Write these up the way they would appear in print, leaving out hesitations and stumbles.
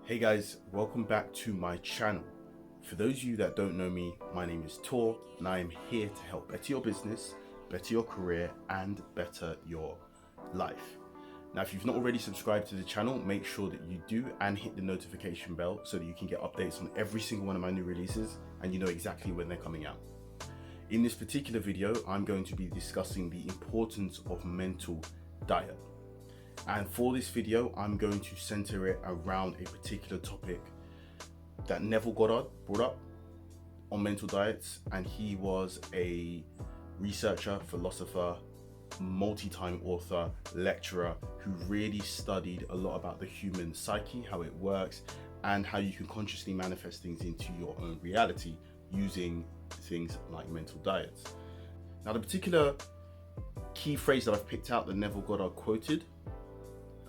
Hey guys, welcome back to my channel. For those of you that don't know me, my name is Tor and I am here to help better your business, better your career and better your life. Now, if you've not already subscribed to the channel, make sure that you do and hit the notification bell so that you can get updates on every single one of my new releases and you know exactly when they're coming out. In this particular video, I'm going to be discussing the importance of mental diet. And for this video, I'm going to center it around a particular topic that Neville Goddard brought up on mental diets. And he was a researcher, philosopher, multi-time author, lecturer who really studied a lot about the human psyche, how it works, and how you can consciously manifest things into your own reality using things like mental diets. Now, the particular key phrase that I've picked out that Neville Goddard quoted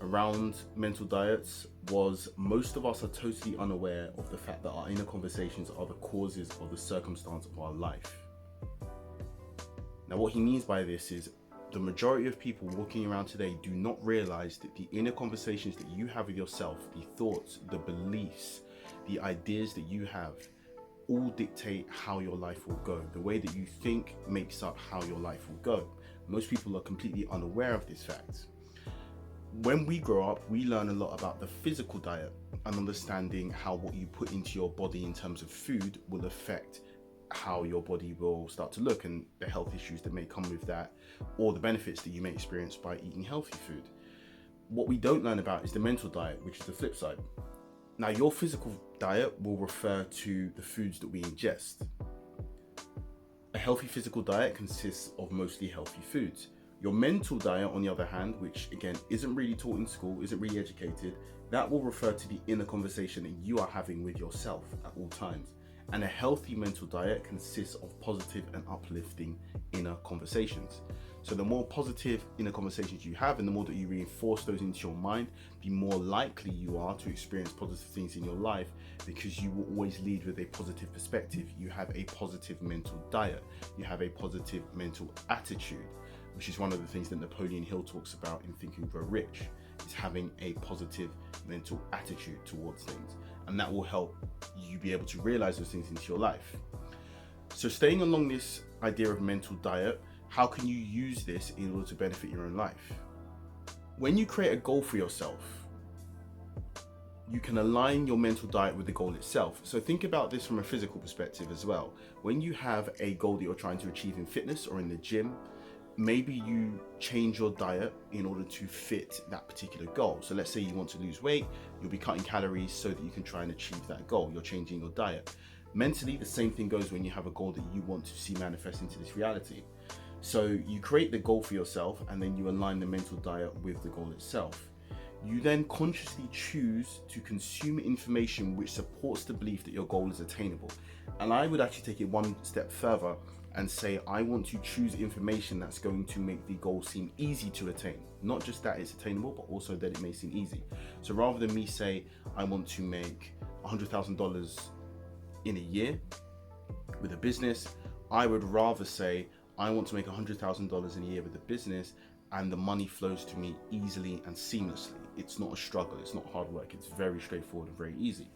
around mental diets was, most of us are totally unaware of the fact that our inner conversations are the causes of the circumstance of our life. Now, what he means by this is the majority of people walking around today do not realize that the inner conversations that you have with yourself, the thoughts, the beliefs, the ideas that you have, all dictate how your life will go. The way that you think makes up how your life will go. Most people are completely unaware of this fact. When we grow up, we learn a lot about the physical diet and understanding how what you put into your body in terms of food will affect how your body will start to look and the health issues that may come with that, or the benefits that you may experience by eating healthy food. What we don't learn about is the mental diet, which is the flip side. Now, your physical diet will refer to the foods that we ingest. A healthy physical diet consists of mostly healthy foods. Your mental diet, on the other hand, which again isn't really taught in school, isn't really educated, that will refer to the inner conversation that you are having with yourself at all times. And a healthy mental diet consists of positive and uplifting inner conversations. So the more positive inner conversations you have and the more that you reinforce those into your mind, the more likely you are to experience positive things in your life, because you will always lead with a positive perspective. You have a positive mental diet. You have a positive mental attitude, which is one of the things that Napoleon Hill talks about in Think and Grow Rich, is having a positive mental attitude towards things. And that will help you be able to realize those things into your life. So staying along this idea of mental diet, how can you use this in order to benefit your own life? When you create a goal for yourself, you can align your mental diet with the goal itself. So think about this from a physical perspective as well. When you have a goal that you're trying to achieve in fitness or in the gym, maybe you change your diet in order to fit that particular goal. So let's say you want to lose weight, you'll be cutting calories so that you can try and achieve that goal. You're changing your diet. Mentally, the same thing goes when you have a goal that you want to see manifest into this reality. So you create the goal for yourself and then you align the mental diet with the goal itself. You then consciously choose to consume information which supports the belief that your goal is attainable. And I would actually take it one step further and say, I want to choose information that's going to make the goal seem easy to attain. Not just that it's attainable, but also that it may seem easy. So rather than me say, I want to make $100,000 in a year with a business, I would rather say, I want to make $100,000 in a year with a business and the money flows to me easily and seamlessly. It's not a struggle, it's not hard work, it's very straightforward and very easy.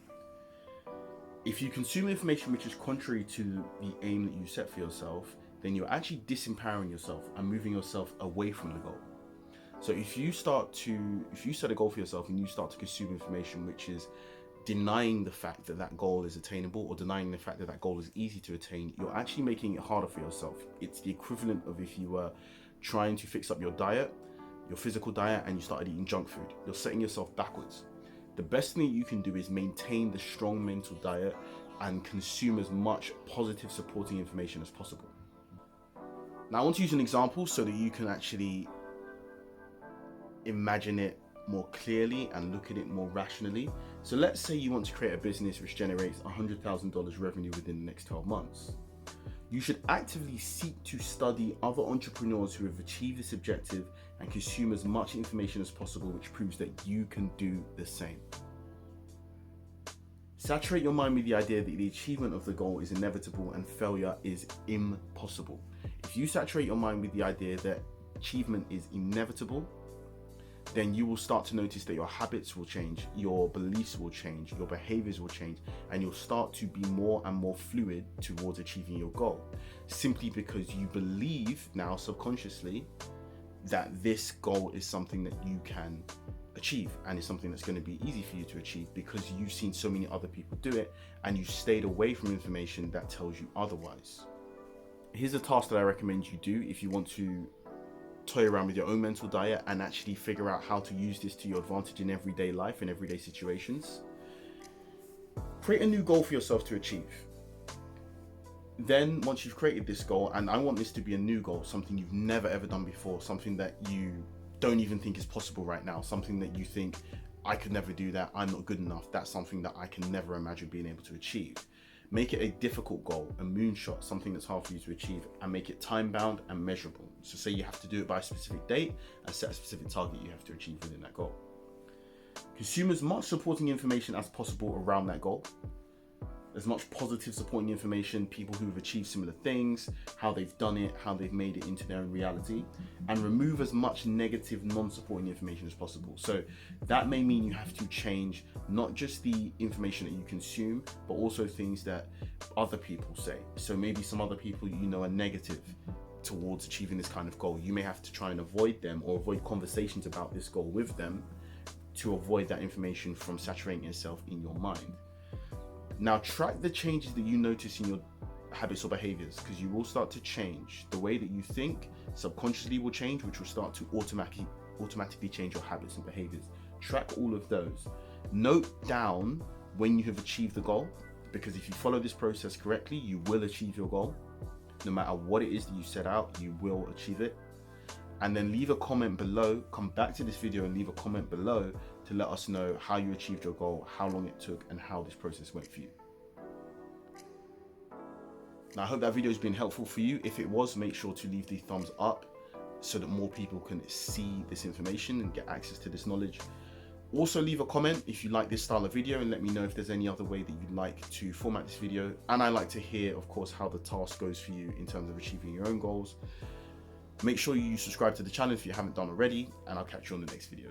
If you consume information which is contrary to the aim that you set for yourself, then you're actually disempowering yourself and moving yourself away from the goal. So if you set a goal for yourself and you start to consume information which is denying the fact that that goal is attainable or denying the fact that that goal is easy to attain, you're actually making it harder for yourself. It's the equivalent of if you were trying to fix up your diet, your physical diet, and you started eating junk food. You're setting yourself backwards. The best thing you can do is maintain the strong mental diet and consume as much positive supporting information as possible. Now I want to use an example so that you can actually imagine it more clearly and look at it more rationally. So let's say you want to create a business which generates $100,000 revenue within the next 12 months. You should actively seek to study other entrepreneurs who have achieved this objective and consume as much information as possible which proves that you can do the same. Saturate your mind with the idea that the achievement of the goal is inevitable and failure is impossible. If you saturate your mind with the idea that achievement is inevitable, then you will start to notice that your habits will change, your beliefs will change, your behaviors will change, and you'll start to be more and more fluid towards achieving your goal, simply because you believe now subconsciously that this goal is something that you can achieve, and it's something that's going to be easy for you to achieve because you've seen so many other people do it and you stayed away from information that tells you otherwise. Here's a task that I recommend you do if you want to toy around with your own mental diet and actually figure out how to use this to your advantage in everyday life and everyday situations. Create a new goal for yourself to achieve. Then once you've created this goal, and I want this to be a new goal, something you've never ever done before, something that you don't even think is possible right now, something that you think, I could never do that, I'm not good enough, that's something that I can never imagine being able to achieve. Make it a difficult goal, a moonshot, something that's hard for you to achieve, and make it time bound and measurable. So say you have to do it by a specific date and set a specific target you have to achieve within that goal. Consume as much supporting information as possible around that goal. As much positive supporting information, people who have achieved similar things, how they've done it, how they've made it into their own reality, and remove as much negative non-supporting information as possible. So that may mean you have to change not just the information that you consume, but also things that other people say. So maybe some other people you know are negative towards achieving this kind of goal. You may have to try and avoid them or avoid conversations about this goal with them to avoid that information from saturating itself in your mind. Now track the changes that you notice in your habits or behaviors, because you will start to change. The way that you think subconsciously will change, which will start to automatically change your habits and behaviors. Track all of those. Note down when you have achieved the goal, because if you follow this process correctly, you will achieve your goal. No matter what it is that you set out, you will achieve it. And then leave a comment below. Come back to this video and leave a comment below to let us know how you achieved your goal, how long it took, and how this process went for you. Now, I hope that video has been helpful for you. If it was, make sure to leave the thumbs up so that more people can see this information and get access to this knowledge. Also, leave a comment if you like this style of video and let me know if there's any other way that you'd like to format this video. And I like to hear, of course, how the task goes for you in terms of achieving your own goals. Make sure you subscribe to the channel if you haven't done already, and I'll catch you on the next video.